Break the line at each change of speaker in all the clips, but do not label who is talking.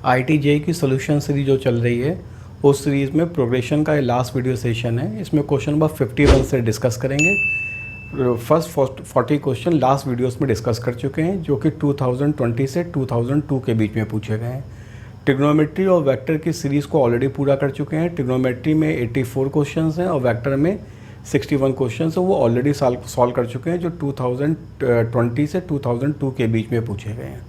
IIT JEE की solution series जो चल रही है, उस सीरीज़ में प्रोग्रेशन का ये लास्ट वीडियो सेशन है। इसमें क्वेश्चन नंबर 51 से डिस्कस करेंगे। फर्स्ट 40 क्वेश्चन लास्ट वीडियोस में डिस्कस कर चुके हैं, जो कि 2020 से 2002 के बीच में पूछे गए हैं। ट्रिग्नोमेट्री और वेक्टर की सीरीज़ को ऑलरेडी पूरा कर चुके हैं। ट्रिग्नोमेट्री में 84 क्वेश्चंस हैं और वेक्टर में 61 क्वेश्चंस हैं, वो ऑलरेडी सॉल्व कर चुके हैं, जो 2020 से 2002 के बीच में पूछे गए हैं।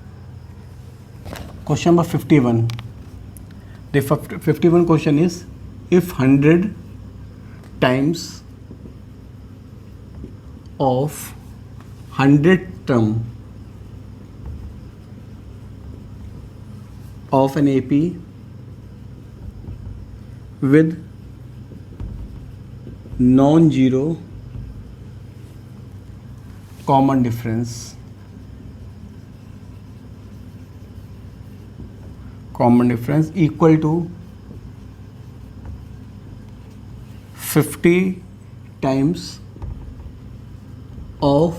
Question number 51. The 51 question is, if 100 times of 100 term of an AP with non-zero common difference equal to 50 times of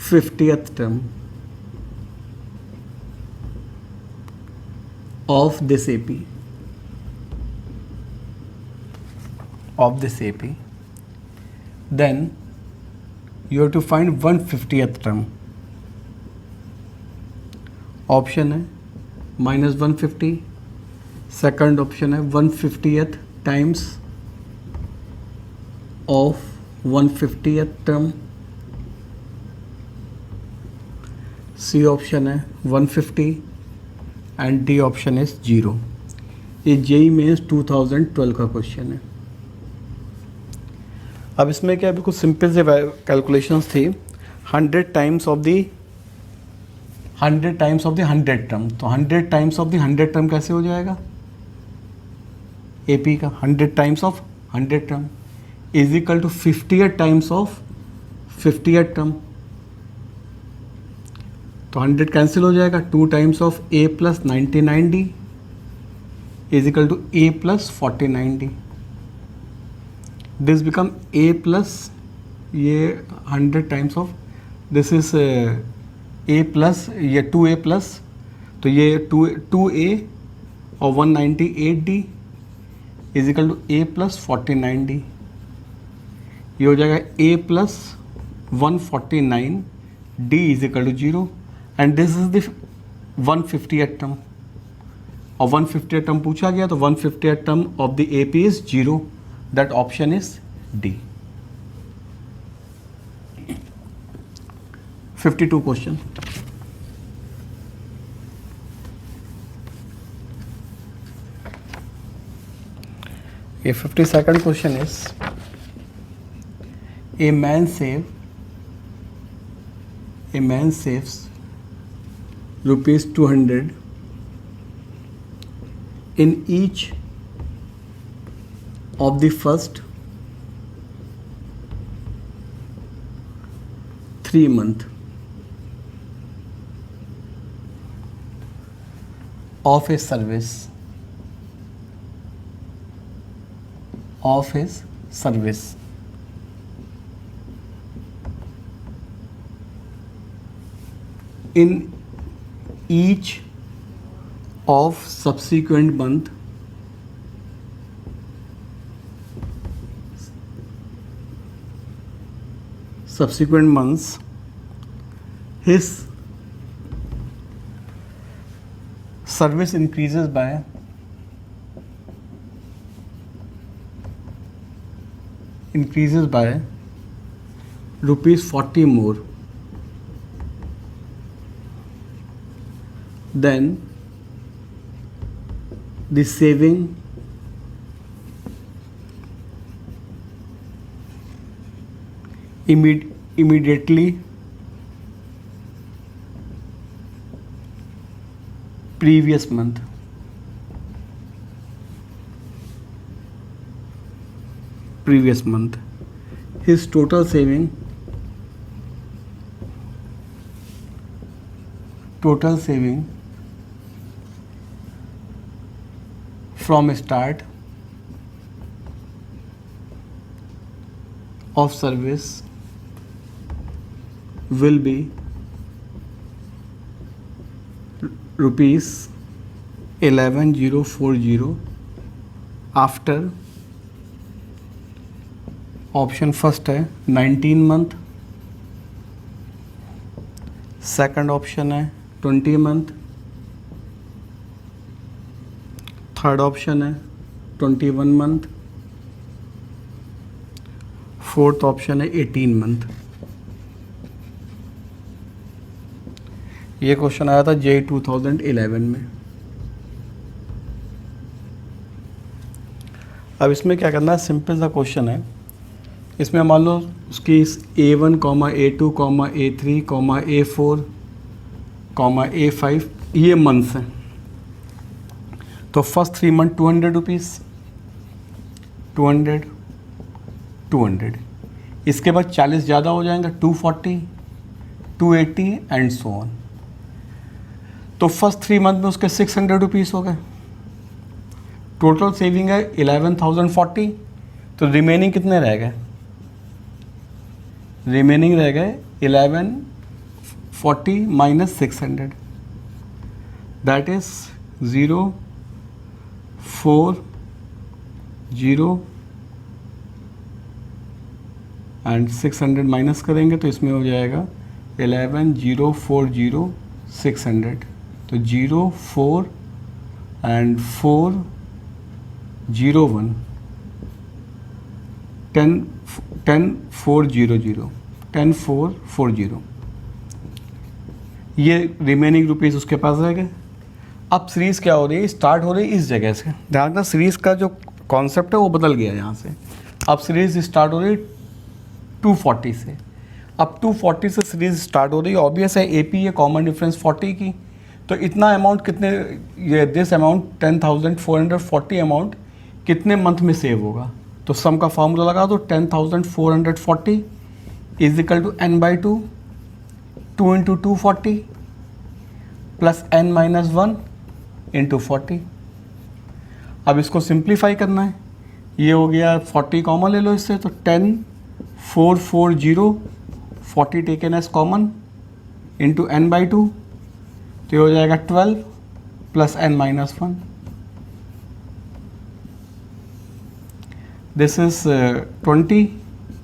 50th term of this AP, then you have to find 150th term. Option है -150, second option है 150th times of 150th term, C option है 150 and D option is 0। ये JEE mains 2012 का question है। अब इसमें क्या बिल्कुल सिंपल से कैलकुलेशंस थी। 100 टाइम्स ऑफ द 100 टर्म, तो 100 टाइम्स ऑफ द 100 टर्म कैसे हो जाएगा? एपी का 100 times of 100 term is equal to 50 times of 50 term. तो 100 कैंसिल हो जाएगा, 2 times of A plus 99D is equal to A plus 49D। This become A plus ये 100 times of this is A plus ये 2a plus, तो ये 2a और 198D is equal to a plus 49D। ये हो जाएगा a plus 149D is equal to 0 and this is the 150th term. और 150th term पूछा गया, तो 150th term of the AP is 0, that option is D। 52 question. ये 52nd question is, a man saves rupees 200 in each of the first 3 months of his service. In each of subsequent months, his service increases by ₹40 more, then the saving immediately previous month. His total saving from start of service will be rupees 11,040 after option first है 19 month, second option है 20 month, third option है 21 month, fourth option है 18 month. ये question आया था JEE 2011 में। अब इसमें क्या करना है, सिंपल सा क्वेश्चन है। इसमें मान लो उसकी A1, A2, A3, A4, A5 ये मंथ्स हैं। तो फर्स्ट 3 मंथ 200 रुपीज़, 200, 200। इसके बाद 40 ज़्यादा हो जाएंगे, 240, 280 एंड सो ऑन। तो फर्स्ट 3 मंथ में उसके 600 रुपीज़ हो गए। टोटल सेविंग है 11,040। तो रिमेनिंग कितने रह गए? रिमेनिंग रह गए 1140 minus 600, that is 040 and 600 minus करेंगे तो इसमें हो जाएगा 11,040 600। तो 0 4 एंड 4 0 1 10,400 10,440 ये रिमेनिंग रुपीज़ उसके पास रह गए। अब सीरीज़ क्या हो रही है, स्टार्ट हो रही है इस जगह से। ध्यान रखना सीरीज़ का जो कॉन्सेप्ट है वो बदल गया यहाँ से। अब सीरीज़ स्टार्ट हो रही है 240 से। अब 240 से सीरीज़ स्टार्ट हो रही है, ऑब्वियस है AP है कॉमन डिफरेंस 40 की। तो इतना अमाउंट कितने, ये दिस अमाउंट 10,440 अमाउंट कितने मंथ में सेव होगा? तो सम का फार्मूला लगा दो, 10,440 is equal to n/2, 2 into 240 plus n-1 into 40। अब इसको सिंप्लीफाई करना है। ये हो गया 40 कॉमन ले लो इससे, तो 10,440 40 taken as common into n/2, तो ये हो जाएगा 12 प्लस n-1। दिस इज 20,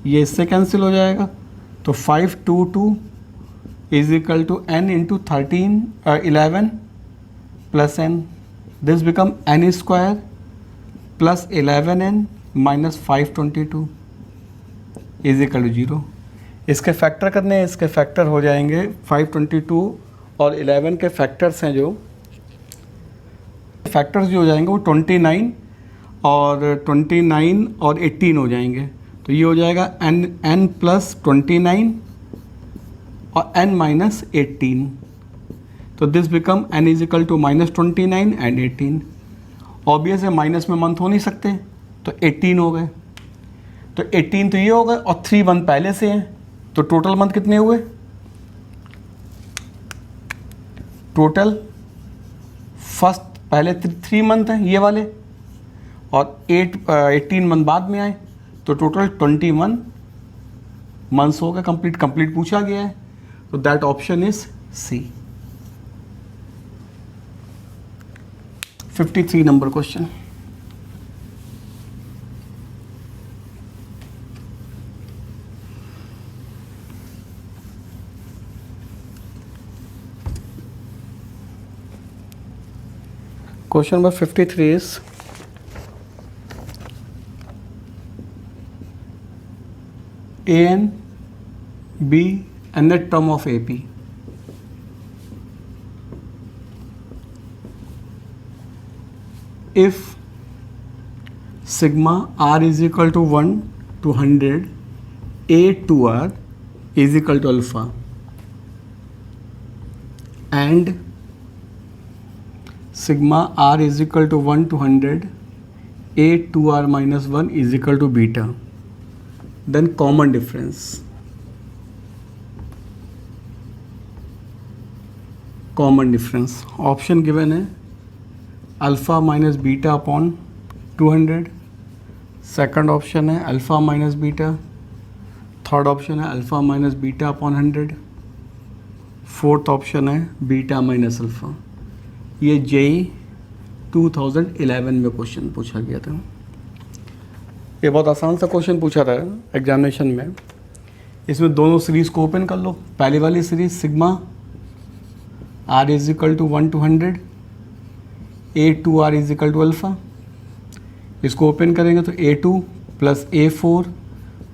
ये इससे कैंसिल हो जाएगा। तो 522 is equal to n into 11 plus n, this become n square plus 11n minus 522 is equal to 0। इसके फैक्टर करने हैं, इसके फैक्टर हो जाएंगे 522 और 11 के फैक्टर्स हैं, जो फैक्टर्स जो हो जाएंगे वो 29 और 18 हो जाएंगे। तो ये हो जाएगा n प्लस 29 और n माइनस 18। तो this become n is equal to minus 29 and 18। Obvious है माइनस में मंथ हो नहीं सकते, तो 18 हो गए। तो 18 तो ये हो गए और 3 मंथ पहले से हैं, तो टोटल मंथ कितने हुए? टोटल फर्स्ट पहले 3 मंथ हैं ये वाले, और 18 मंथ बाद में आए, तो टोटल 21 मंथ्स हो गए। कंप्लीट पूछा गया है, तो that option is C। 53 number question. Question number 53 is AN, B, and the term of AP. If sigma R is equal to 1 to 100, A to R is equal to alpha, and sigma R is equal to 1 to 100, A 2R minus 1 is equal to beta, then common difference. Common difference option given है alpha minus beta upon 200, second option है alpha minus beta, third option है alpha minus beta upon 100, fourth option है beta minus alpha. ये JEE 2011 में question पूछा गया था। ये बहुत आसान सा क्वेश्चन पूछा था एग्जामिनेशन में। इसमें दोनों सीरीज़ को ओपन कर लो। पहली वाली series sigma r is equal to 1 to 100 A2r इज इक्वल टू अल्फ़ा। इसको ओपन करेंगे तो A2 plus A4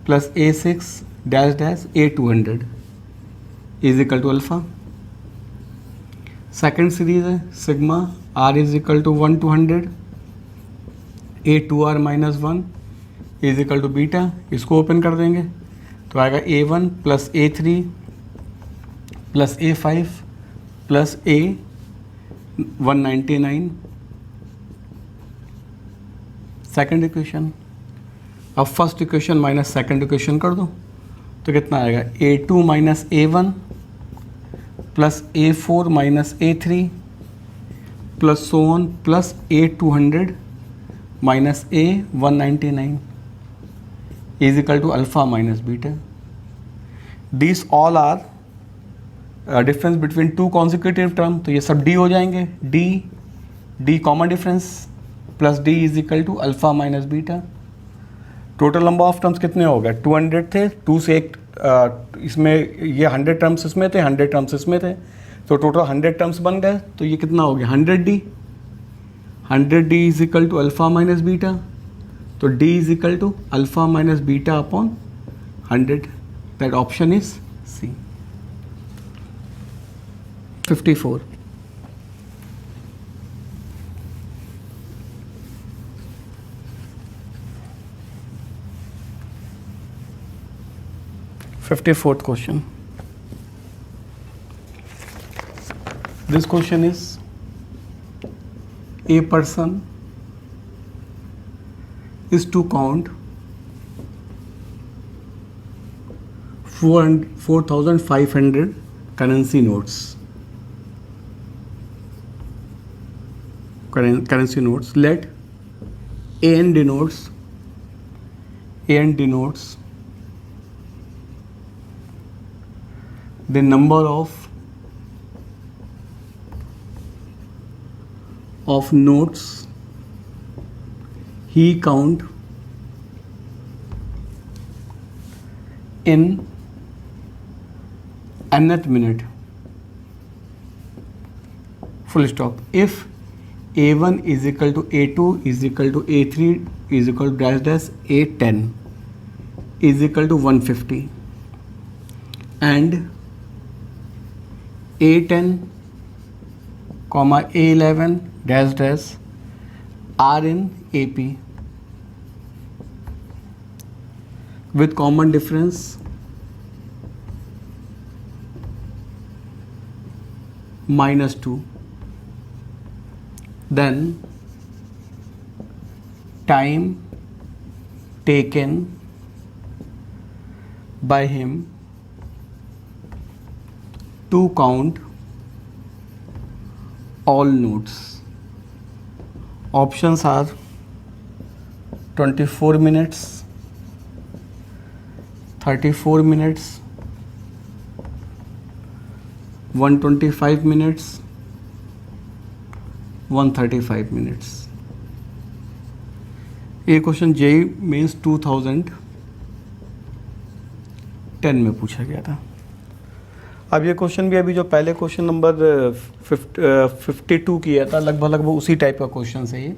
plus A6 dash dash A200 is equal to alpha. Second series है sigma r is equal to 1 to 100 A2r minus 1 is equal to beta. इसको open कर देंगे तो आएगा A1 plus A3 plus A5 plus A199 second equation. अब first equation minus second equation कर दो तो कितना आएगा A2 minus A1 plus A4 minus A3 plus so on plus A200 minus A199 is equal to alpha minus beta. This all are difference between two consecutive term, तो ये सब D हो जाएंगे। D common difference plus D is equal to alpha minus beta. Total number of terms कितने हो गए? 200 थे, 2 से एक इसमें ये 100 टर्म्स इसमें थे, 100 टर्म्स इसमें थे, तो टोटल 100 टर्म्स बन गए। तो ये कितना हो गया 100D is equal to alpha minus beta. तो D is equal to alpha minus beta upon 100। That option is C। 54 54th question. This question is, a person is to count 4,500 currency notes. Currency notes. Let AN denotes the number of notes he count in nth minute, full stop. If A1 is equal to A2 is equal to A3 is equal to dash dash A10 is equal to 150 and A10 comma A11 dash dash are in AP with common difference -2, then time taken by him to count all notes. Options are 24 minutes, 34 minutes, 125 minutes, 135 minutes. ये question JEE mains 2010 में पूछा गया था। अब ये question भी अभी जो पहले क्वेश्चन नंबर 52 किया था लगभग उसी टाइप का क्वेश्चन है ये।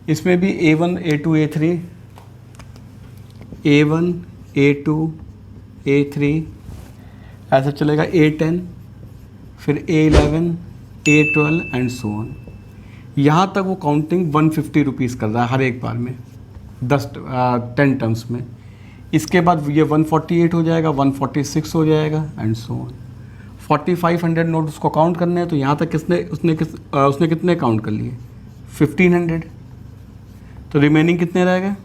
इसमें भी A1 A2 A3 A1 A2 A3 ऐसा चलेगा, A10 फिर A11 A12 and so on. यहाँ तक वो काउंटिंग 150 रुपीज़ कर रहा है हर एक बार में 10 टर्म्स में। इसके बाद ये 148 हो जाएगा, 146 हो जाएगा एंड सो ऑन। 4500 नोट उसको काउंट करने हैं, तो यहाँ तक उसने कितने काउंट कर लिए 1500। तो रिमेनिंग कितने रह गए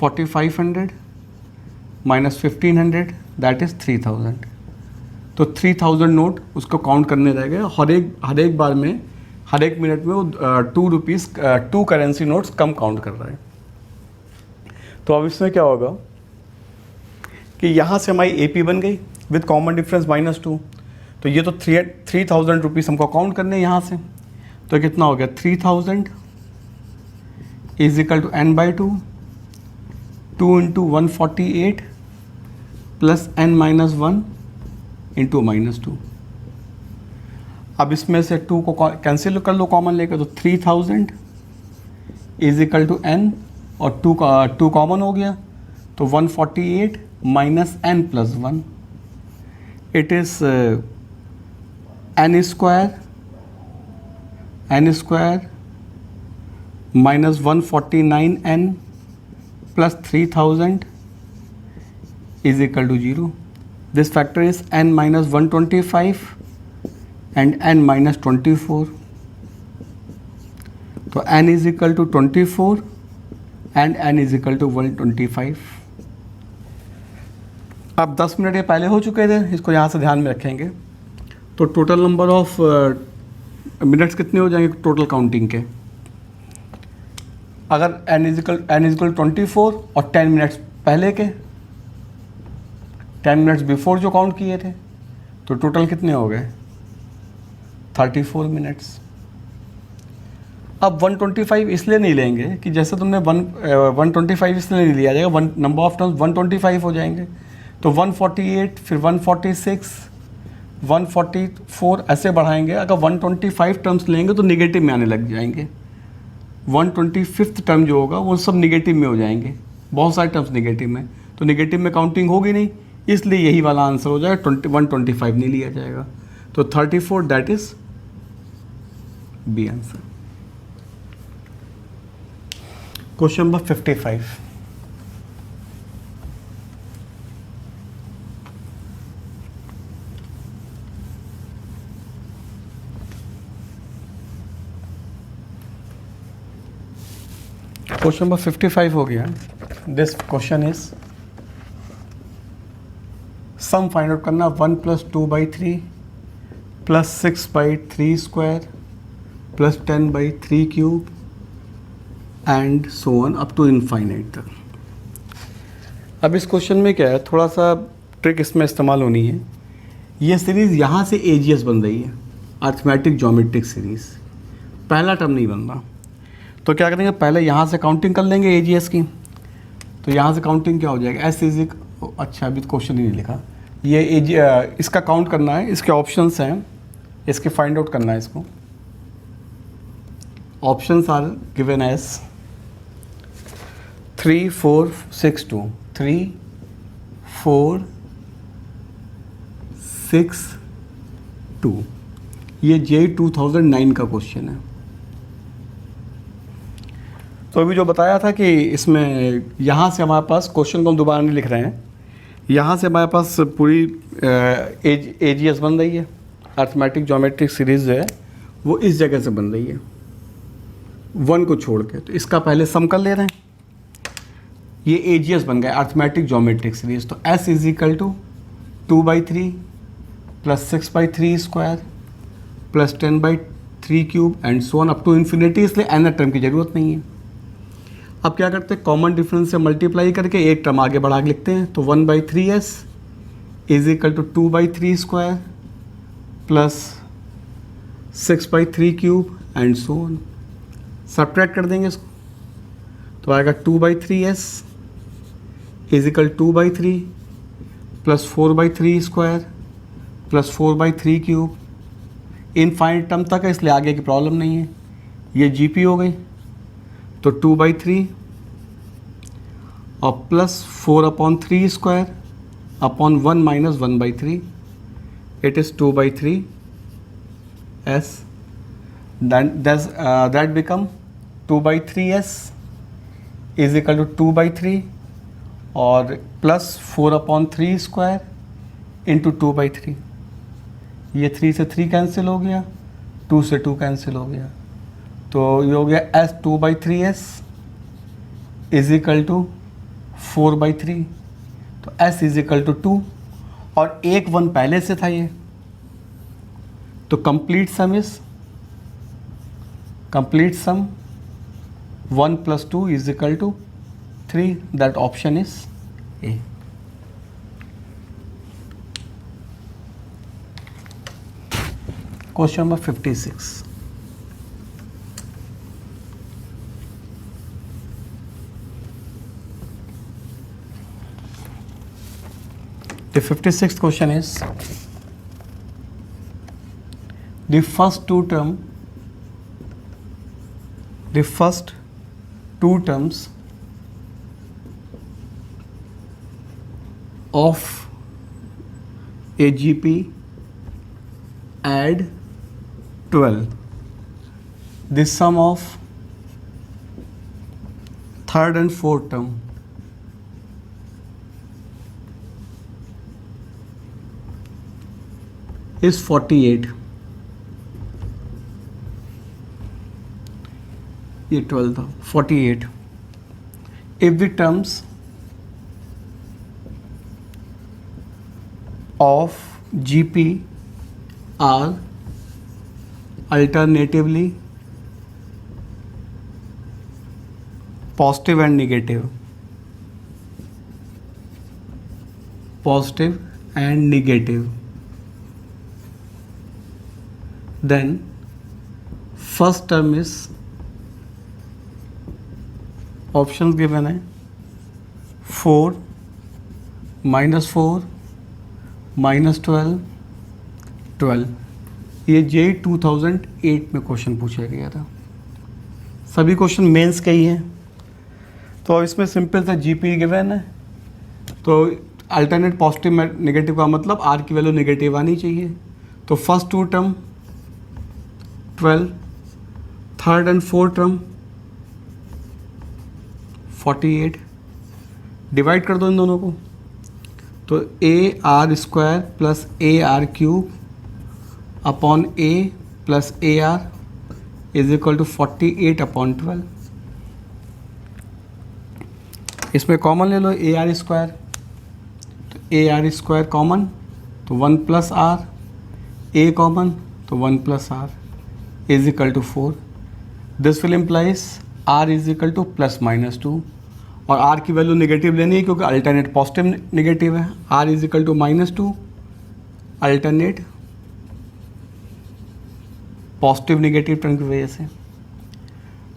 4500 माइनस 1500 दैट इज़ 3000। तो 3000 नोट उसको काउंट करने रह गए। हर एक बार में हर एक मिनट में वो 2 रुपीज़ 2 करेंसी नोट्स कम काउंट कर रहा है। तो अब इसमें क्या होगा कि यहाँ से हमारी AP बन गई विद कॉमन डिफरेंस -2। तो ये तो 3000 रुपीज़ हमको काउंट करने हैं यहाँ से। तो कितना हो गया 3000 is equal to n by 2, 2 into 148 plus n minus 1 into minus 2। अब इसमें से 2 को कैंसिल कर लो कॉमन लेकर, तो 3000 इज इक्वल टू n और 2 कॉमन हो गया, तो 148 minus n plus 1, it is n square minus 149n plus 3000 is equal to 0। This factor is n minus 125 and n minus 24। तो n is equal to 24 and n is equal to 125। अब 10 minute ये पहले हो चुके थे, इसको यहाँ से ध्यान में रखेंगे। तो टोटल नंबर ऑफ मिनट्स कितने हो जाएंगे टोटल काउंटिंग के? अगर n इक्वल 24 और 10 मिनट्स पहले के, 10 मिनट्स बिफोर जो काउंट किए थे, तो टोटल कितने हो गए 34 मिनट्स। अब 125 इसलिए नहीं लेंगे कि जैसे तुमने 125 इसलिए नहीं लिया जाएगा, नंबर ऑफ टर्म्स 125 हो जाएंगे। तो 148 फिर 146 144 ऐसे बढ़ाएंगे। अगर 125 टर्म्स लेंगे तो निगेटिव में आने लग जाएंगे। 125th टर्म जो होगा वो सब निगेटिव में हो जाएंगे, बहुत सारे टर्म्स निगेटिव में, तो निगेटिव में काउंटिंग होगी नहीं, इसलिए यही वाला आंसर हो जाएगा। 125 नहीं लिया जाएगा, तो 34 that is B answer. Question number 55। Question number 55 हो गया। This question is sum find out करना 1 plus 2/3 plus 6/3 square plus 10/3 cube and so on up to infinite तक। अब इस क्वेश्चन में क्या है, थोड़ा सा ट्रिक इसमें इस्तेमाल होनी है। ये सीरीज़ यहाँ से एजीएस बन रही है, अर्थमेटिक ज्योमेट्रिक सीरीज़, पहला टर्म नहीं बन रहा। तो क्या करेंगे, पहले यहाँ से काउंटिंग कर लेंगे एजीएस की। तो यहाँ से काउंटिंग क्या हो जाएगा, एस इज, अच्छा अभी क्वेश्चन ही नहीं लिखा, ये इसका काउंट करना है, इसके ऑप्शंस हैं, इसके फाइंड आउट करना है इसको। Options are given as 3 4 6 2, 3 4 6 2। ये JEE 2009 का क्वेश्चन है। तो अभी जो बताया था कि इसमें यहाँ से हमारे पास क्वेश्चन को हम दोबारा नहीं लिख रहे हैं, यहाँ से हमारे पास पूरी एजीएस बन रही है, अर्थमेटिक ज्योमेट्रिक सीरीज़ जो है वो इस जगह से बन रही है 1 को छोड़ के। तो इसका पहले सम कर ले रहे हैं, ये एजीएस बन गया अर्थमेटिक ज्योमेट्रिक सीरीज़। तो S is equal to 2/3 plus 6/3 square plus 10/3 cube and so on up to infinity, इसलिए n टर्म की ज़रूरत नहीं है। अब क्या करते हैं, कॉमन डिफरेंस से मल्टीप्लाई करके एक टर्म आगे बढ़ा के लिखते हैं। तो 1/3s is equal to 2/3 square plus 6/3 cube and so on. Subtract कर देंगे इसको, तो आएगा 2/3s is equal 2/3 plus 4/3 square plus 4/3 cube. Infinite term तक है, इसलिए आगे की प्रॉब्लम नहीं है। ये जीपी हो गई, तो 2/3 और plus 4/3 square upon 1 minus 1/3, it is 2/3 s, that become 2/3s is equal to 2/3 और प्लस 4/3 स्क्वायर इंटू 2/3। ये 3 से 3 कैंसिल हो गया, 2 से 2 कैंसिल हो गया, तो ये हो गया s 2/3s is equal to 4/3। तो s इज इक्वल टू 2 और एक 1 पहले से था ये, तो complete sum 1 + 2 is equal to 3, that option is A. Question number 56. The 56th question is, the first two terms of a GP add 12. The sum of third and fourth term is 48. ये 12 था, 48. If the terms of GP are alternatively positive and negative, then first term is, options given है 4, -4, -12, 12. ये जे 2008 में question पूछा गया था. सभी question mains के ही हैं. तो इसमें सिंपल सा जीपी गिवन है, तो अल्टरनेट पॉजिटिव नेगेटिव का मतलब आर की वैल्यू नेगेटिव आनी चाहिए. तो first two term 12, third and fourth term 48. Divide कर दो इन दोनों को, तो A R square plus A R cube upon A plus A R is equal to 48 upon 12. इसमें कॉमन ले लो ए आर स्क्वायर, तो ए आर स्क्वायर कॉमन तो 1 प्लस आर, ए कॉमन तो 1 plus R is equal to 4. This will implies R is equal to +-2, और R की value negative लेनी है क्योंकि अल्टरनेट पॉजिटिव नेगेटिव है. R is equal to -2, alternate positive negative term की वजह से.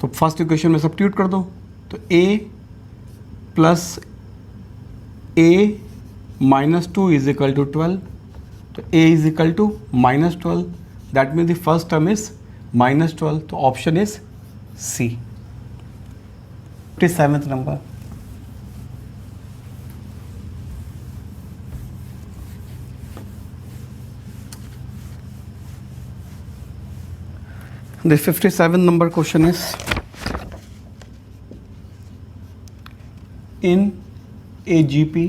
तो फर्स्ट इक्वेशन में सब्स्टिट्यूट कर दो, तो a plus a -2 is equal to 12. तो a is equal to -12, that means the first term is -12. तो option is C. 57th number. The 57th number question is, in a GP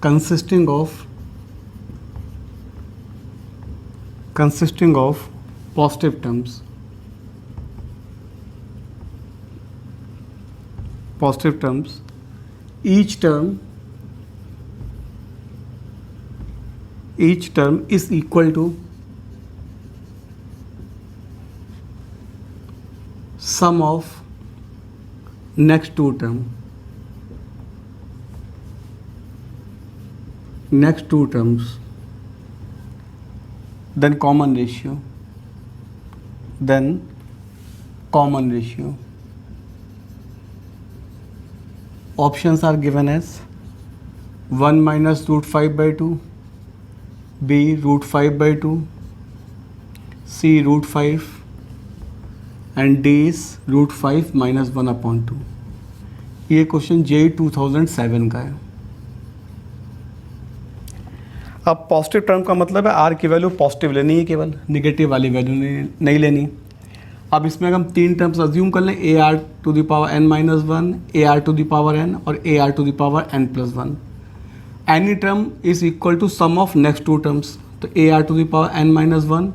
consisting of positive terms, each term is equal to sum of next two terms, then common ratio. Options are given as 1 minus √5/2, B √5/2, C √5, and D is √5 minus 1/2. ये question जे 2007 का है. अब positive term का मतलब है are की value positive लेनी है, केवल नेगेटिव वाली वैल्यू नहीं लेनी. अब इसमें अगर हम तीन टर्म्स अज्यूम कर लें, A R to the power n-1, A R to the power n और A R to the power n+1. Any term is equal to sum of next two terms. तो A R to the power n-1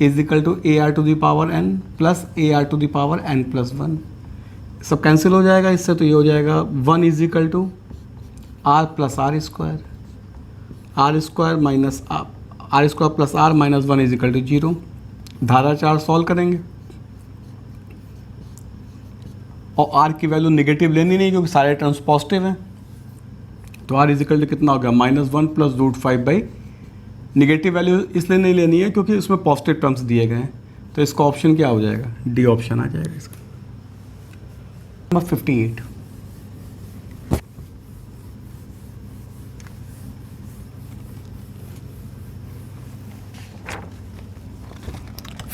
is equal to A R to the power n plus A R to the power n+1. सब cancel हो जाएगा इससे, तो ये हो जाएगा 1 is equal to R plus R square, R square minus R square plus R minus 1 is equal to 0. धारा 4 solve करेंगे और आर की वैल्यू नेगेटिव लेनी नहीं क्योंकि सारे टर्म्स पॉजिटिव हैं. तो आर इज इक्वल टू कितना हो गया, -1 प्लस √5/2. निगेटिव वैल्यू इसलिए नहीं लेनी है क्योंकि उसमें पॉजिटिव टर्म्स दिए गए हैं, तो इसका ऑप्शन क्या हो जाएगा, डी ऑप्शन आ जाएगा इसका। Number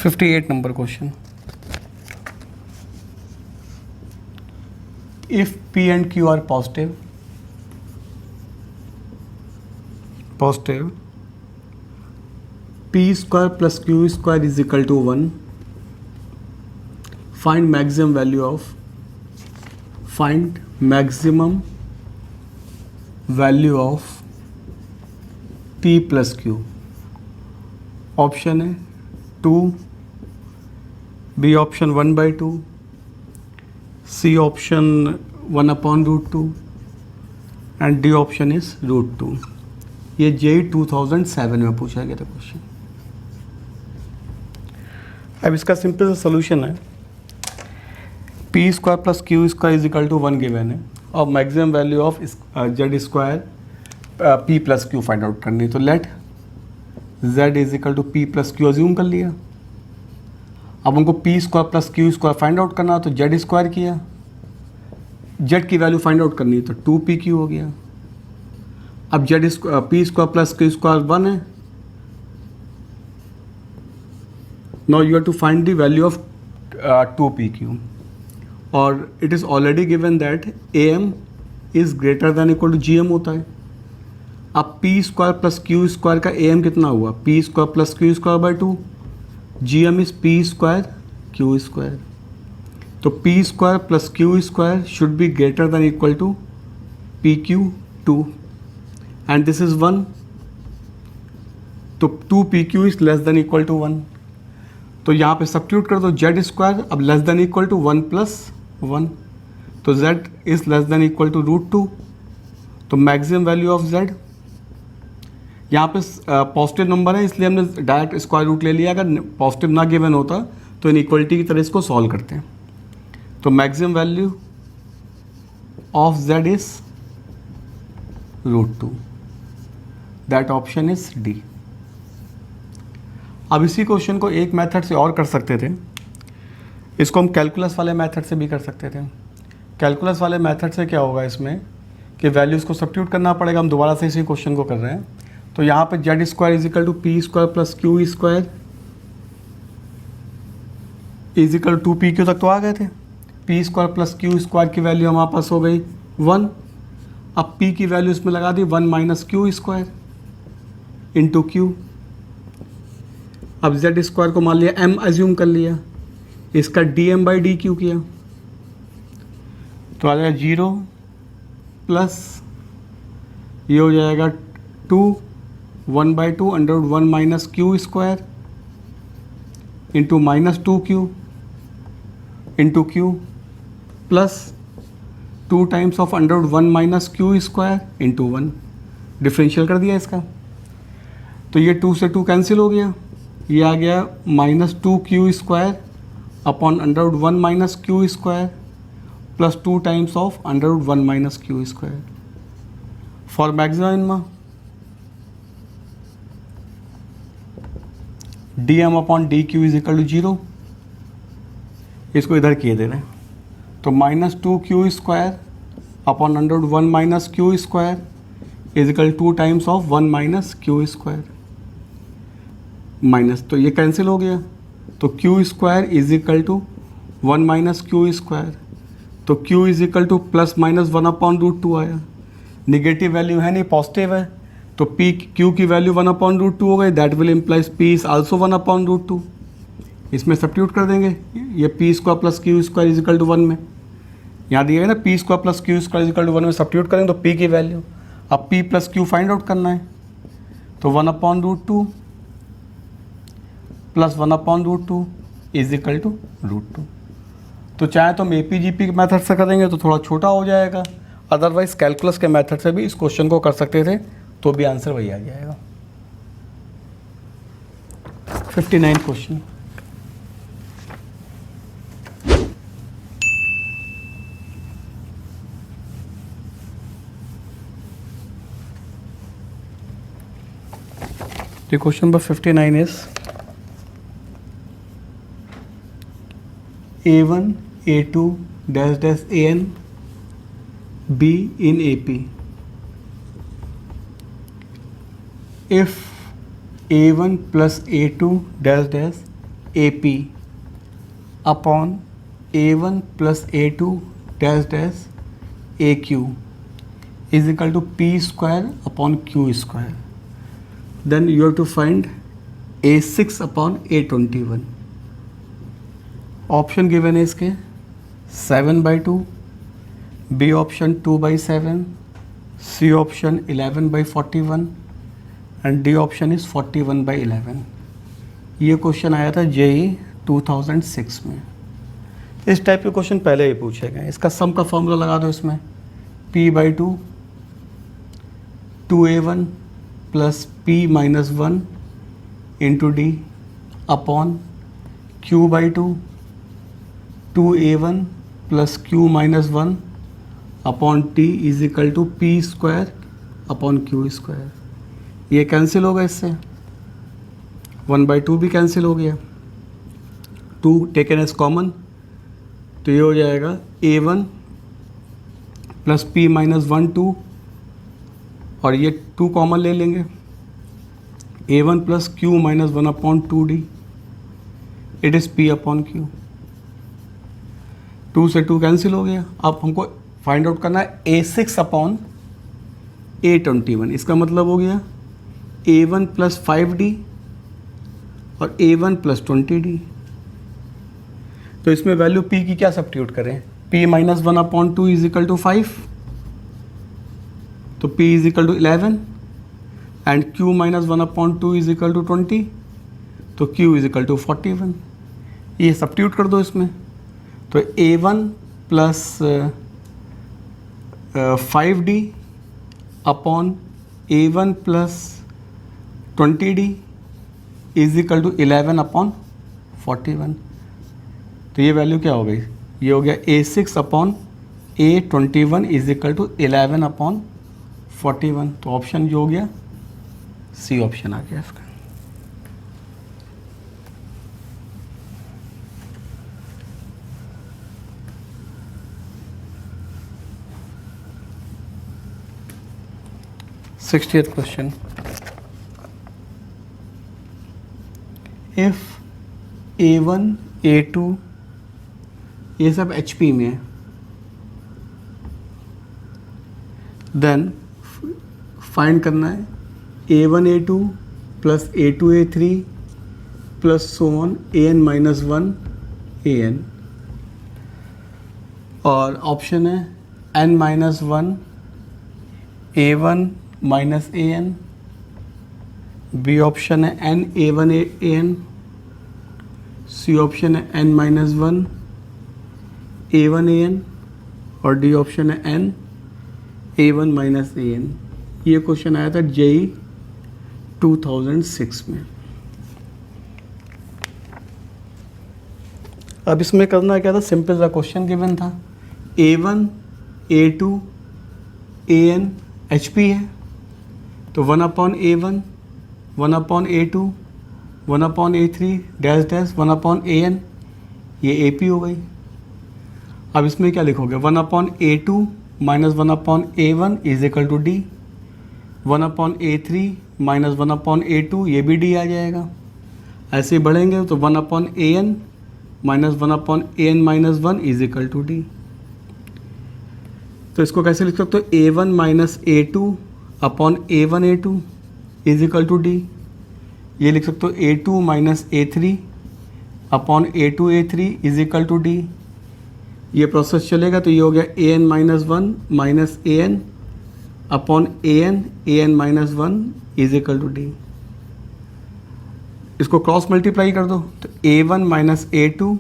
58, number question, if P and Q are positive, P square plus Q square is equal to 1. Find maximum value of P plus Q. Option है 2, B option 1/2, C option 1/√2 and D option is √2। ये JEE 2007 में पूछा गया था question. अब इसका simple सा solution है, P square plus Q square is equal to 1 given है और maximum value of Z square P plus Q find out करनी है। तो let Z is equal to P plus Q assume कर लिया। अब उनको P square plus Q square find out करना, तो जेड स्क्वायर किया, जेड की वैल्यू फाइंड आउट करनी है तो 2PQ हो गया। अब Z P square plus Q square 1 है। Now you have to find the value of 2PQ और it is already given that AM is greater than equal to GM होता है। अब P square plus Q square का AM कितना हुआ, P square plus Q square by 2, GM is P square Q square. तो P square plus Q square should be greater than equal to PQ2 and this is 1, तो 2PQ is less than equal to 1। तो यहाँ पे substitute कर दो Z square, अब less than equal to 1 + 1, तो z is less than equal to √2। तो maximum value of z, यहाँ पे पॉजिटिव नंबर है इसलिए हमने डायरेक्ट स्क्वायर रूट ले लिया। अगर पॉजिटिव ना गिवन होता तो इनइक्वलिटी की तरह इसको सॉल्व करते हैं। तो maximum value of z is √2, that option is D. अब इसी क्वेश्चन को एक मेथड से और कर सकते थे, इसको हम कैलकुलस वाले मेथड से भी कर सकते थे। कैलकुलस वाले मेथड से क्या होगा इसमें कि वैल्यूज़ को सब्स्टिट्यूट करना पड़ेगा। हम दोबारा से इसी क्वेश्चन को कर रहे हैं। तो यहाँ पे Z square is equal to P square plus Q square is equal to PQ तक तो आ गए थे। P square plus Q square की वैल्यू हमारे पास हो गई 1। अब P की वैल्यू इसमें लगा दी 1 - क्यू स्क्वायर इंटू क्यू। अब जेड स्क्वायर को मान लिया M एज्यूम कर लिया, इसका dm/dq किया तो आ जाएगा 0 प्लस ये हो जाएगा 2 1/2 √1 - Q square into -2q into Q plus 2 times of √1 - Q square into 1। Differential कर दिया इसका, तो ये 2 से 2 कैंसिल हो गया, ये आ गया -2q square upon √1 - Q square plus 2 times of √1 - Q square. For maximum dm/dq is equal to 0, इसको इधर किए दे रहे हैं। तो -2q square upon √1 - Q square is equal 2 times of 1 - Q square minus, तो ये कैंसिल हो गया। तो Q square is equal to 1 - Q square, तो क्यू इज इक्वल टू +-1/√2 आया। निगेटिव वैल्यू है नहीं, पॉजिटिव है, तो पी क्यू की वैल्यू 1/√2 हो गई। That will implies P is also 1/√2। इसमें सब्स्टिट्यूट कर देंगे, ये P square plus Q square is equal to 1 में यहाँ दिया है ना, P square plus Q square is equal to 1 में सब्स्टिट्यूट करेंगे तो पी की वैल्यू, अब P plus Q find out करना है, तो 1/√2 प्लस 1/√2 इज इक्वल टू √2। तो चाहे तो हम APGP के मेथड से करेंगे तो थोड़ा छोटा हो जाएगा, अदरवाइज कैलकुलस के मेथड से भी इस क्वेश्चन को कर सकते थे, तो भी आंसर वही आ जाएगा। 59 question, The question number 59 is A1, A2, dash dash AN, B in AP. If A1 plus A2 dash dash AP upon A1 plus A2 dash dash AQ is equal to P square upon Q square, then you have to find A6 upon A21. Option given है इसके 7/2, B option 2/7, C option 11/41 and D option is 41/11. ये question आया था JEE 2006 में. इस type के question पहले ही पूछे गए. इसका सम का फॉर्मूला लगा दो इसमें, P/2 2A1 plus P-1 into D upon Q/2 2A1 plus Q-1 upon T is equal to P square upon Q square. ये कैंसिल होगा इससे, 1/2 भी कैंसिल हो गया, 2 टेकन एज कॉमन, तो ये हो जाएगा A1 प्लस P-1 2, और ये 2 कॉमन ले लेंगे, A1 plus Q-1 upon 2D, it is P upon Q. 2 से 2 कैंसिल हो गया. अब हमको फाइंड आउट करना है A6 अपॉन A21. इसका मतलब हो गया A1 प्लस 5D और A1 प्लस 20D. तो इसमें वैल्यू P की क्या सब्स्टिट्यूट करें, P-1 upon 2 is equal to 5, तो P is equal to 11 and Q-1 upon 2 is equal to 20, तो Q इज इक्वल टू 41. ये सब्स्टिट्यूट कर दो इसमें, तो A1 plus 5D upon A1 plus 20D is equal to 11 upon 41. तो ये value क्या हो गई, ये हो गया A6 upon A21 is equal to 11 upon 41. तो ऑप्शन जो हो गया सी ऑप्शन आ गया इसका. 60th question. If A1, A2 ये सब HP में है, देन फाइंड करना है A1 A2 plus A2 A3 plus so on AN-1 AN, और ऑप्शन है N-1 A1 minus AN, B option है N A1 AN, C option है N-1 A1 AN, और डी ऑप्शन है N A1 माइनस AN. ये question आया था JEE 2006 में. अब इसमें करना क्या था, सिंपल सा क्वेश्चन गिवन था, A1 A2 AN HP है, तो 1 upon A1 1 upon A2 1 upon A3 dash dash 1 upon AN, ये AP हो गई. अब इसमें क्या लिखोगे, 1 upon A2 minus 1 upon A1 is equal to D, 1 upon A3 minus 1 upon A2, ये भी D आ जाएगा. ऐसे ही बढ़ेंगे तो 1 upon AN minus 1 upon AN-1 is equal to D. तो इसको कैसे लिख सकते हो, A1 minus A2 upon A1 A2 is equal to D. ये लिख सकते हो A2 minus A3 upon A2 A3 is equal to D. ये प्रोसेस चलेगा तो ये हो गया AN-1 minus AN upon AN-1 is equal to D. इसको क्रॉस मल्टीप्लाई कर दो तो A1 minus A2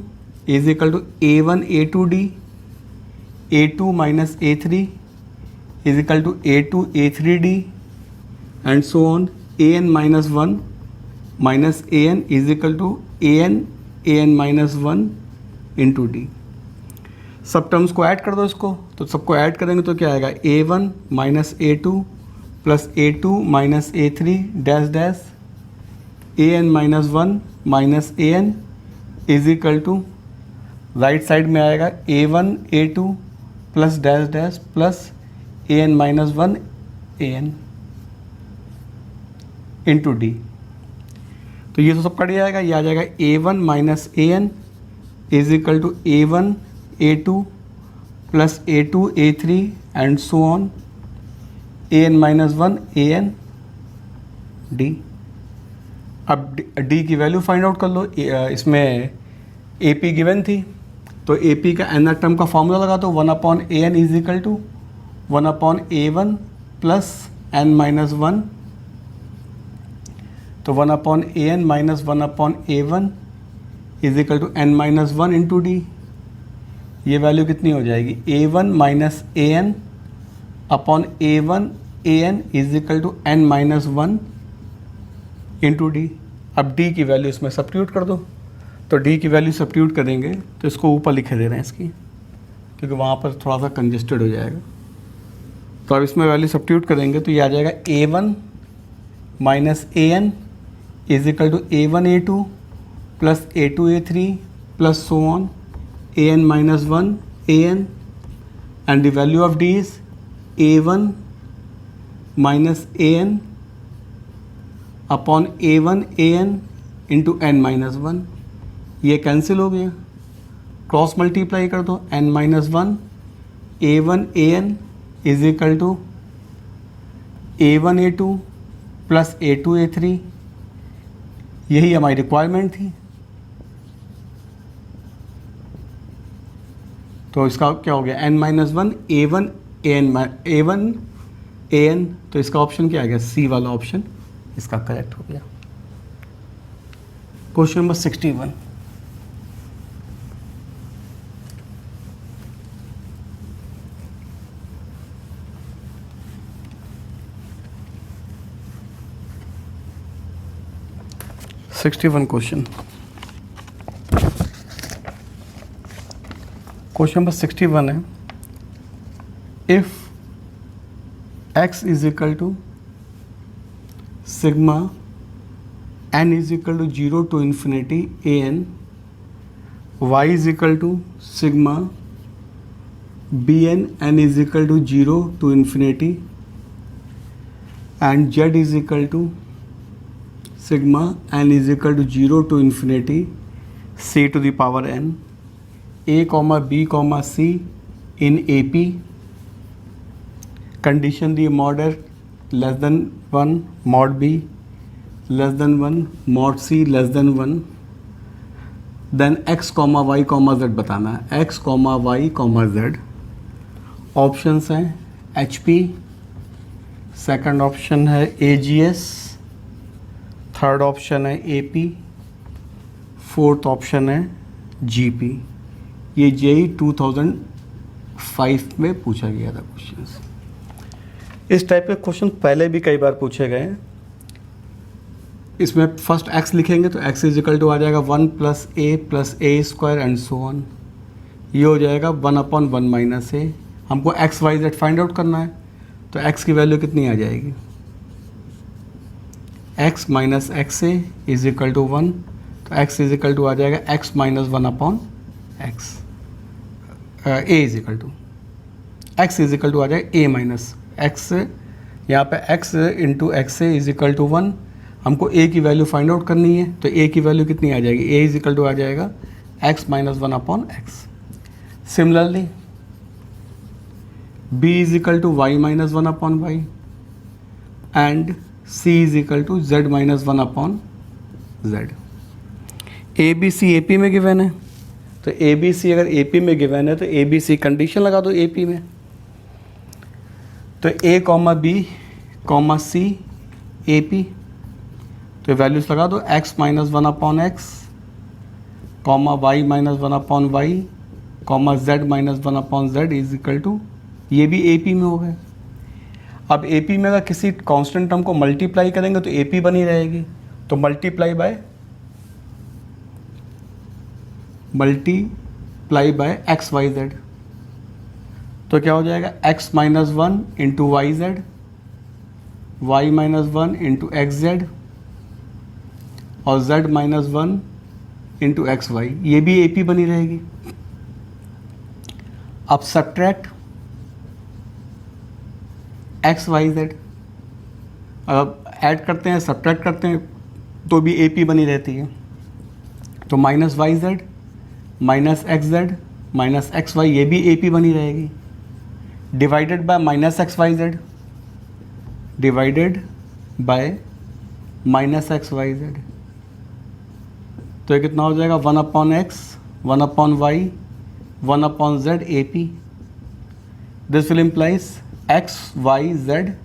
is equal to A1 A2D, A2 minus A3 is equal to A2 A3D and so on. AN-1 minus AN is equal to AN-1 into D. सब terms को add कर दो इसको, तो सबको ऐड करेंगे तो क्या आएगा, A1 minus A2 plus A2 minus A3 dash dash A N minus one minus A N is equal to right side में आएगा A one A two plus dash dash plus A N minus one A N into D. तो ये तो सब कट जाएगा, ये आ जाएगा A one minus A N is equal to A one A two plus A two A three and so on A N minus one A N D. अब डी की वैल्यू फाइंड आउट कर लो। इसमें A P given थी तो A P का N term का formula लगा दो, one upon A N is equal to one upon A one plus N minus one. तो one upon A N minus one upon A one is equal to N minus one into D. ये value कितनी हो जाएगी, ए one minus A N upon A one A N is equal to N minus one into D. अब D की value इसमें substitute कर दो। तो डी की वैल्यू सब्स्टिट्यूट करेंगे तो इसको ऊपर लिखे दे रहे हैं इसकी, क्योंकि वहाँ पर थोड़ा सा कंजेस्टेड हो जाएगा। तो अब इसमें वैल्यू सब्स्टिट्यूट करेंगे तो ये आ जाएगा A one minus A N is equal to A one A two plus A two A three plus so on A N minus one A N and the value of D is A one minus A N upon A one A N into N minus one. ये cancel हो गया, cross multiply कर दो, N minus one A N is equal to A one A two plus A two A three. यही हमारी requirement थी। तो इसका क्या हो गया, N minus one A one A N. तो इसका ऑप्शन क्या आ गया, सी वाला ऑप्शन इसका करेक्ट हो गया। Question number 61। क्वेश्चन नंबर 61 है, if x is equal to sigma n is equal to 0 to infinity A N, y is equal to sigma B N N is equal to 0 to infinity and z is equal to sigma n is equal to 0 to infinity c to the power n, a comma b comma c in A P, condition दी mod r less than 1 mod b less than 1 mod c less than 1, then x comma y comma z बताना है, x comma y comma z। Options हैं H P, second option है A G S, third option है A P, fourth option है G P. ये JEE 2005 में पूछा गया था क्वेश्चंस। इस टाइप के क्वेश्चन पहले भी कई बार पूछे गए हैं। इसमें फर्स्ट x लिखेंगे तो x इज इक्वल टू आ जाएगा 1 plus A square and so on. ये हो जाएगा 1 अपॉन 1 माइनस ए। हमको x y z find out करना है तो x की वैल्यू कितनी आ जाएगी, x minus X A is equal to 1। तो x इज इक्वल टू आ जाएगा x minus 1 upon X. A is equal to x is equal to आ जाएगा a माइनस एक्स, यहाँ पे x into X A is equal to 1। हमको a की value find out करनी है तो a की वैल्यू कितनी आ जाएगी, a इज इक्वल टू आ जाएगा x minus 1 upon x. Similarly b is equal to y minus 1 upon Y and c is equal to z minus 1 upon z। A B C A P में given है तो ए B सी अगर ए P में given है तो ए B सी condition लगा दो ए P में। तो a comma B comma C A P, तो वैल्यूज लगा दो x minus 1 upon x comma Y minus 1 upon Y comma z minus 1 upon z is equal to, ये भी ए पी में हो गए। अब ए पी में अगर किसी कांस्टेंट टर्म को मल्टीप्लाई करेंगे तो ए पी बनी रहेगी, तो multiply by X Y Z. तो क्या हो जाएगा x minus 1 into Y Z, Y minus 1 into X Z और z minus 1 into X Y, ये भी ए पी बनी रहेगी। अब सब्ट्रैक्ट एक्स वाई जेड, अब ऐड करते हैं सब्ट्रैक्ट करते हैं तो भी ए पी बनी रहती है। तो minus Y Z minus X Z minus X Y, ये भी ए पी बनी रहेगी। Divided by minus X Y Z, divided by minus X Y Z, तो ये कितना हो जाएगा 1 upon X 1 upon Y 1 upon Z A P. This will implies X Y Z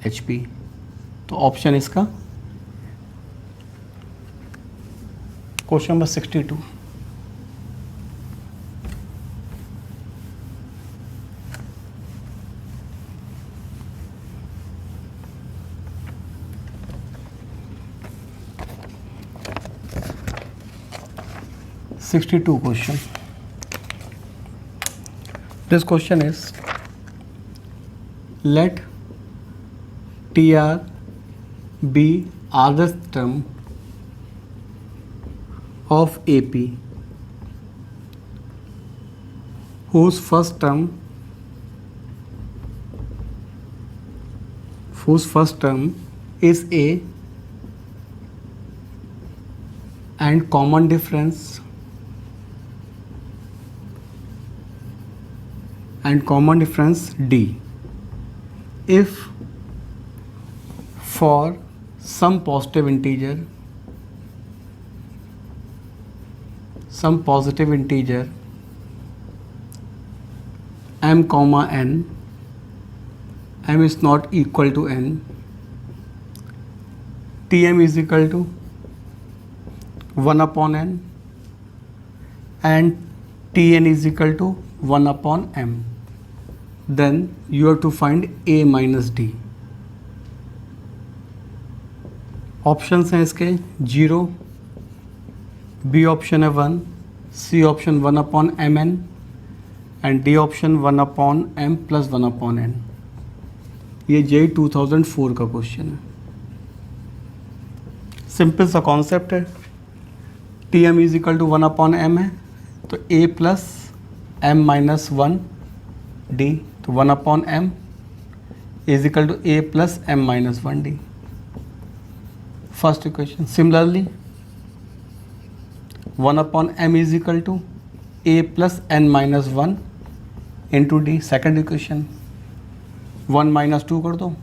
H P. तो ऑप्शन इसका question number 62। question. This question is, let TR be rth term of AP whose first term is A and common difference D, if for some positive integer m comma n, m is not equal to n, Tm is equal to 1 upon n and Tn is equal to 1 upon m, then you have to find A minus D. Options हैं इसके 0, B option है 1, C option 1 upon M N and D option 1 upon M plus 1 upon N. ये JEE 2004 का question है। Simple सा concept है, T M is equal to 1 upon M है तो A plus M minus 1 D, तो 1 upon M is equal to A plus M minus 1 D, first equation. Similarly 1 upon M is equal to A plus N minus 1 into D, second equation. 1 minus 2 कर दो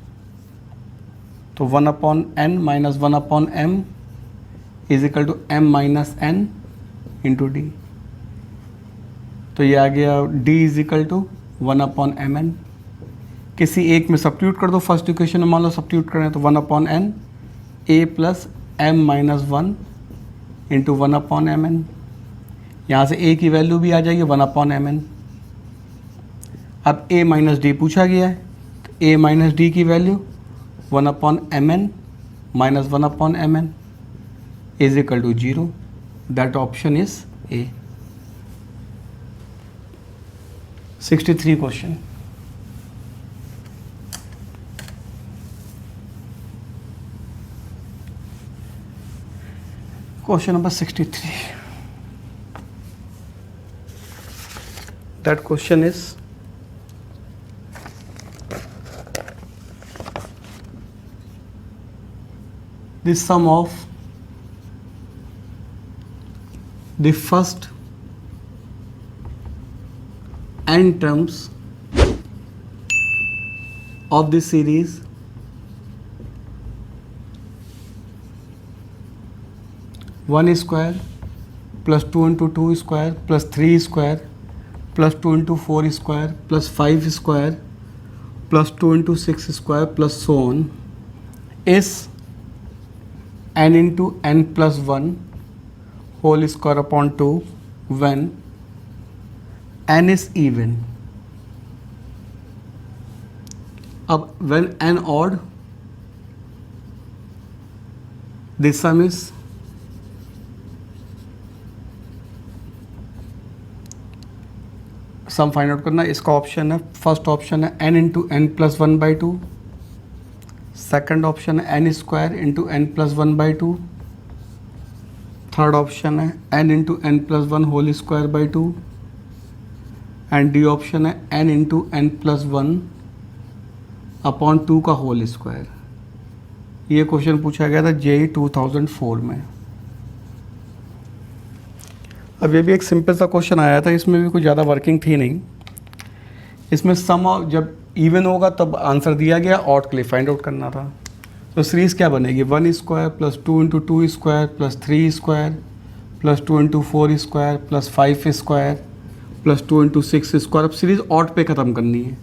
तो 1 upon N minus 1 upon M is equal to M minus N into D, तो ये आ गया d is equal to 1 upon M N. किसी एक में सब्स्टिट्यूट कर दो, फर्स्ट इक्वेशन में मान लो सब्स्टिट्यूट करें तो 1 upon N A plus M minus 1 into 1 upon M N, यहाँ से a की वैल्यू भी आ जाएगी 1 अपॉन एम एन। अब a माइनस डी पूछा गया है तो a माइनस डी की value 1 upon M N minus 1 upon M N is equal to 0, that option is A। 63 question. Question number 63. That question is, the sum of the first n terms of the series one square plus 2 into 2 square plus 3 square plus 2 into 4 square plus 5 square plus 2 into 6 square plus so on is n into n plus 1 whole square upon 2 when n is even. अब when n odd, the sum is sum find out करना। इसका option है, first option है n into N plus 1/2, second option है n square into N plus 1/2, third option है n into N plus one whole square by two, and D option है n into N plus one upon two का whole square. ये question पूछा गया था JEE 2004 में। अब ये भी एक सिंपल सा क्वेश्चन आया था, इसमें भी कुछ ज़्यादा वर्किंग थी नहीं। इसमें सम जब इवन होगा तब आंसर दिया गया, ऑड के लिए फाइंड आउट करना था। तो सीरीज़ क्या बनेगी, 1 square plus 2 into 2 square plus 3 square plus 2 into 4 square plus 5 square plus 2 into 6 square. अब सीरीज़ ऑड पे ख़त्म करनी है,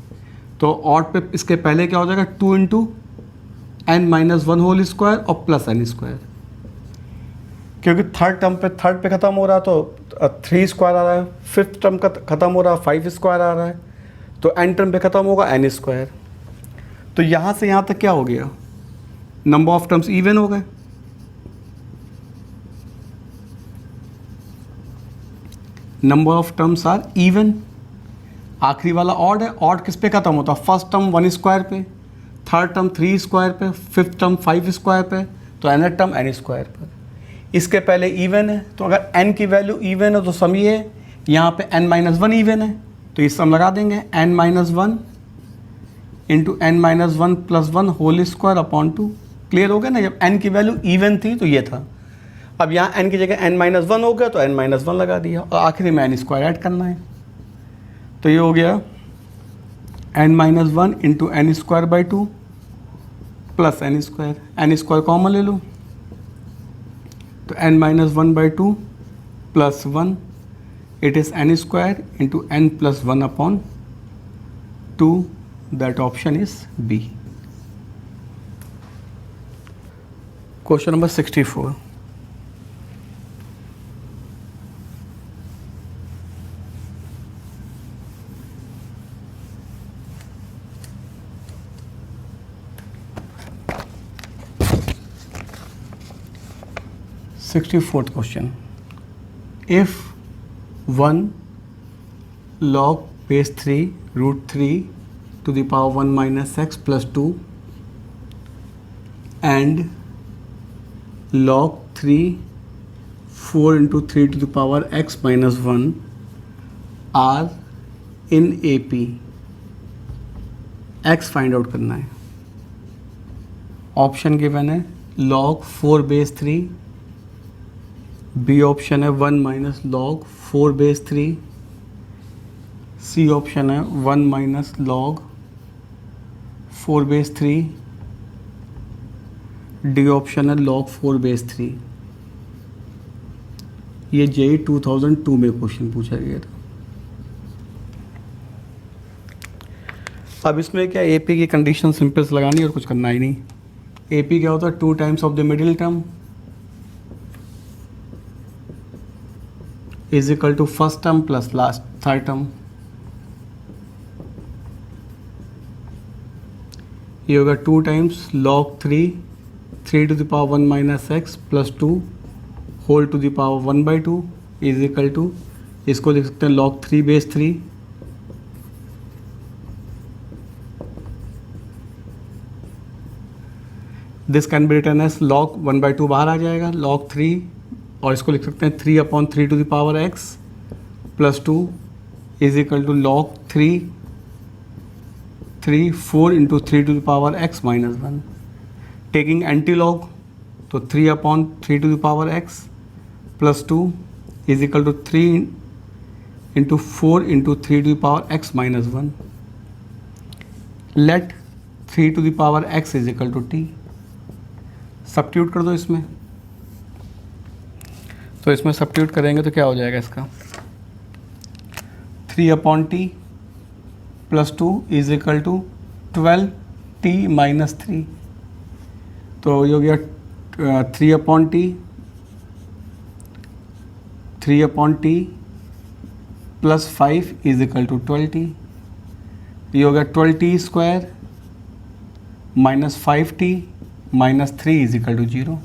तो ऑड पे इसके पहले क्या हो जाएगा, 2 into N minus one whole square और प्लस एन स्क्वायर, क्योंकि थर्ड टर्म पे थर्ड पे ख़त्म हो रहा है तो 3 स्क्वायर आ रहा है, फिफ्थ टर्म का ख़त्म हो रहा है 5 स्क्वायर आ रहा है, तो एन टर्म पे ख़त्म होगा एन स्क्वायर। तो यहाँ से यहाँ तक क्या हो गया, नंबर ऑफ टर्म्स इवन हो गए। Number of terms are even. आखिरी वाला ऑड है, ऑड किस पे ख़त्म होता है, फर्स्ट टर्म 1 स्क्वायर पे, थर्ड टर्म 3 स्क्वायर पे, फिफ्थ टर्म 5 स्क्वायर पे, तो एन टर्म एन स्क्वायर पर। इसके पहले इवन है, तो अगर n की वैल्यू इवन है तो सम ये है, यहाँ पे n माइनस वन इवन है तो ये सम लगा देंगे, n minus one into N minus one plus one whole square upon two. Clear हो गया ना, जब n की वैल्यू इवन थी तो ये था। अब यहाँ n की जगह n माइनस वन हो गया तो n माइनस वन लगा दिया, और आखिरी में n स्क्वायर ऐड करना है। तो ये हो गया n minus one into N square by two plus N square common ले लो, तो n minus one by two plus one, it is n square into N plus one upon two, that option is B. Question number 64। Fourth question, if 1 log base 3 root 3 to the power 1 minus x plus 2 and log 3 4 into 3 to the power x minus 1 are in AP, x find out करना है। Option given है log 4 base 3, B option है 1 minus log 4 base 3, C option है 1 minus log 4 base 3, D option है log 4 base 3। ये JEE 2002 में question पूछा गया था। अब इसमें क्या AP की कंडीशन सिंपल से लगानी और कुछ करना ही नहीं। AP क्या होता है, 2 times of the middle term is equal to first term plus last third term. ये होगा 2 times log 3 to the power 1 minus x plus 2 whole to the power 1 by 2 is equal to, इसको लिख सकते हैं log 3 base 3 this can be written as log 1 by 2 बाहर आ जाएगा, log 3, और इसको लिख सकते हैं 3 upon 3 to the power x plus 2 is equal to log 3 4 into 3 to the power x minus 1। Taking antilog, तो 3 upon 3 to the power x plus 2 is equal to 3 into 4 into 3 to the power x minus 1। Let 3 to the power x is equal to t। Substitute कर दो इसमें, तो इसमें substitute करेंगे तो क्या हो जाएगा इसका, 3 upon T plus 2 is equal to 12t minus 3। तो ये हो गया 3 upon T plus 5 is equal to 12t। ये हो गया 12t square minus 5t minus 3 is equal to 0।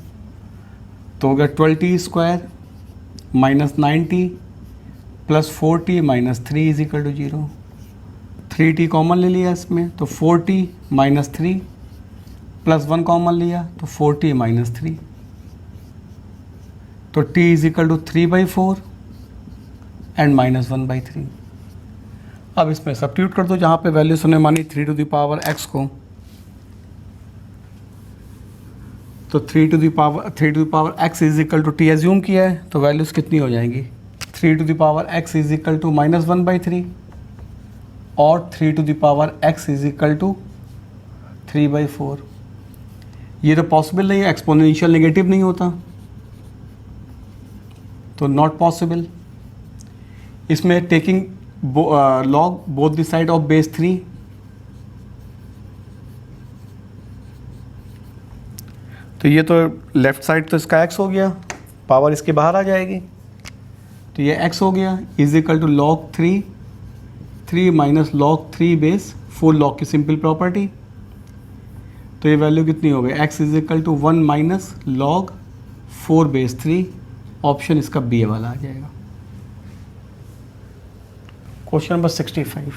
तो हो गया 12t square minus 9t plus 4t minus 3 is equal to 0। 3t common ले लिया इसमें, तो 4t माइनस 3 प्लस 1 कॉमन लिया तो 4t माइनस 3। तो t is equal to 3/4 and -1/3। अब इसमें सब्स्टिट्यूट कर दो, जहाँ पे वैल्यूज हमने मानी 3 टू द पावर x को, तो 3 to the power x is equal to t assume किया है, तो वैल्यूज कितनी हो जाएंगी, 3 to the power x is equal to -1/3 और 3 to the power x is equal to 3/4। ये तो पॉसिबल नहीं है, एक्सपोनेंशियल नेगेटिव नहीं होता, तो नॉट पॉसिबल। इसमें taking log both the side of base 3, तो ये तो लेफ्ट साइड तो इसका x हो गया, पावर इसके बाहर आ जाएगी, तो ये x हो गया is equal to log 3 minus log 3 base 4 log की सिंपल प्रॉपर्टी, तो ये वैल्यू कितनी हो गई, x is equal to 1 minus log 4 base 3। Option इसका बी वाला आ जाएगा। Question number 65।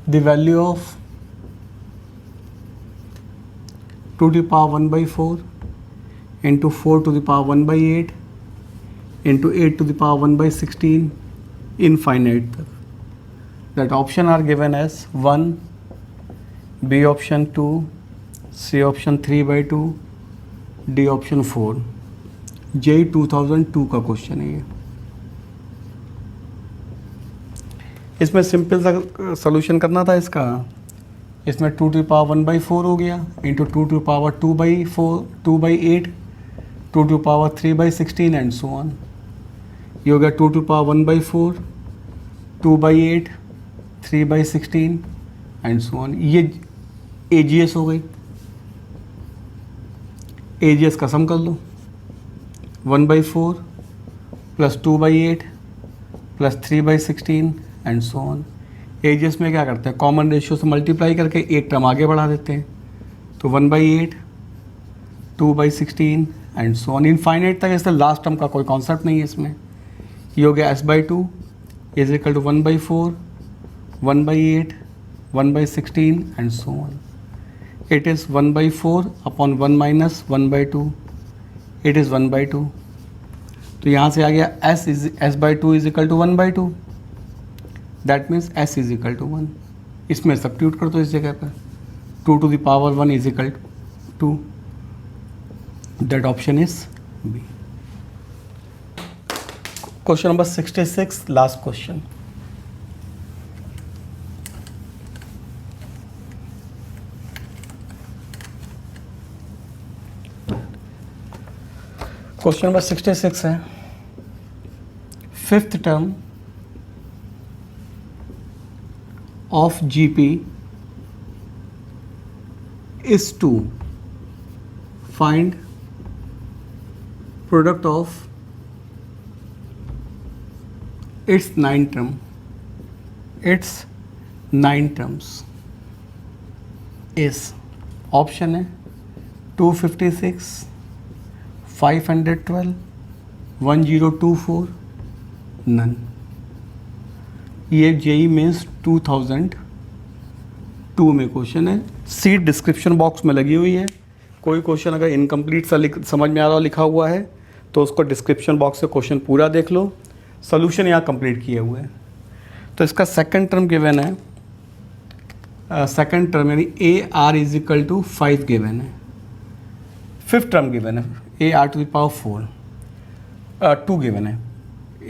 The value of 2 to the power 1/4 into 4 to the power 1/8 into 8 to the power 1/16 infinite तक, that option are given as 1, B option 2, C option 3/2, D option 4। JEE 2002 का question है ये। इसमें simple सा solution करना था इसका, इसमें 2 टू द पावर 1/4 हो गया into 2 to the power 2/8, 2 to the power 3/16 and so on. ये हो गया 2 to the power 1/4, 2/8, 3/16 and so on. ये AGS हो गई, AGS का सम कर लो, 1/4 plus 2/8 plus 3/16 and so on. AGS में क्या करते हैं, कॉमन रेशियो से मल्टीप्लाई करके एक टर्म आगे बढ़ा देते हैं, तो 1/8, 2/16 एंड सो ऑन इनफाइनाइट तक। इससे लास्ट टर्म का कोई कॉन्सेप्ट नहीं है इसमें। ये हो गया s/2 is equal to 1/4, 1/8, 1/16 and so on. It is 1/4 upon 1 minus 1/2, it is 1/2। तो यहाँ से आ गया s/2 is equal to 1/2, that means s is equal to 1। इसमें सब्स्टिट्यूट कर दो इस जगह पर, 2 to the power 1 is equal to 2, that option is B. Question number 66, last question. Question number 66 है, 5th term of GP is to find product of its 9 terms is, option है 256, 512, 1024, none. ये JEE mains 2002 में question है, seat description box में लगी हुई है। कोई क्वेश्चन अगर इनकम्प्लीट सा समझ में आ रहा लिखा हुआ है तो उसको डिस्क्रिप्शन बॉक्स से क्वेश्चन पूरा देख लो, सोल्यूशन यहाँ कंप्लीट किए हुए हैं। तो इसका सेकंड टर्म गिवन है, सेकंड टर्म यानी AR is equal to 5 given है। 5th टर्म गिवन है AR to the power 4, 2 given है,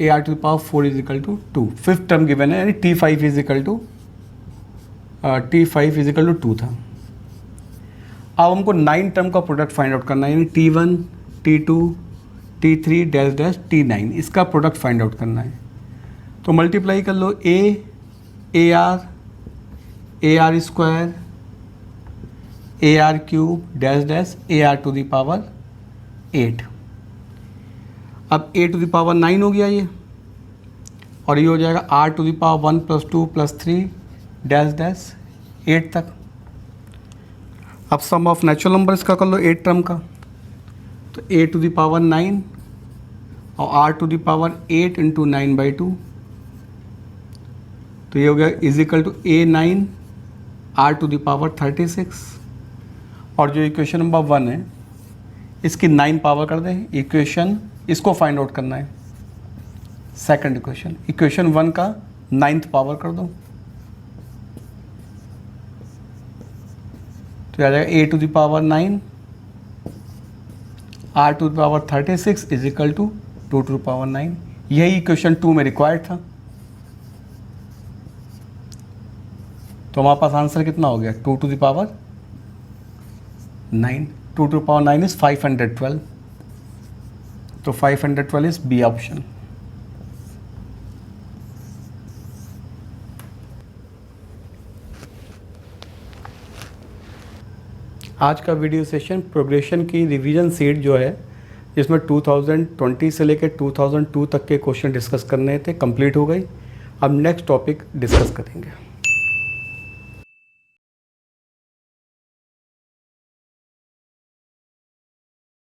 AR to the power 4 is equal to 2। 5th term given है यानी T5 इज इक्वल टू 2 था। अब हमको 9 टर्म का प्रोडक्ट फाइंड आउट करना है, यानी T1, T2, T3 dash dash T9, इसका प्रोडक्ट फाइंड आउट करना है। तो मल्टीप्लाई कर लो, AR square, AR cube dash dash AR to the power 8। अब A टू द पावर 9 हो गया ये, और ये हो जाएगा R to the power 1 + 2 + 3 dash dash 8 तक। अब सम ऑफ नेचुरल नंबर इसका कर लो 8 टर्म का, तो A टू द पावर 9 और r to the power 8 into 9/2, तो ये हो गया is equal to A9 r to the power 36। और जो इक्वेशन नंबर 1 है इसकी 9 पावर कर दें। इक्वेशन इसको फाइंड आउट करना है, सेकंड इक्वेशन, इक्वेशन 1 का 9th पावर कर दो, तो आ जाएगा a to the power 9 r to the power 36 is equal to 2 to the power 9। यही इक्वेशन 2 में रिक्वायर्ड था। तो हमारे पास आंसर कितना हो गया, 2 to the power 9। 2 to the power 9 is 512, तो 512 इज बी ऑप्शन। आज का वीडियो सेशन प्रोग्रेशन की रिवीजन सीट जो है, जिसमें 2020 से लेकर 2002 तक के क्वेश्चन डिस्कस करने थे, कंप्लीट हो गई। अब नेक्स्ट टॉपिक डिस्कस करेंगे।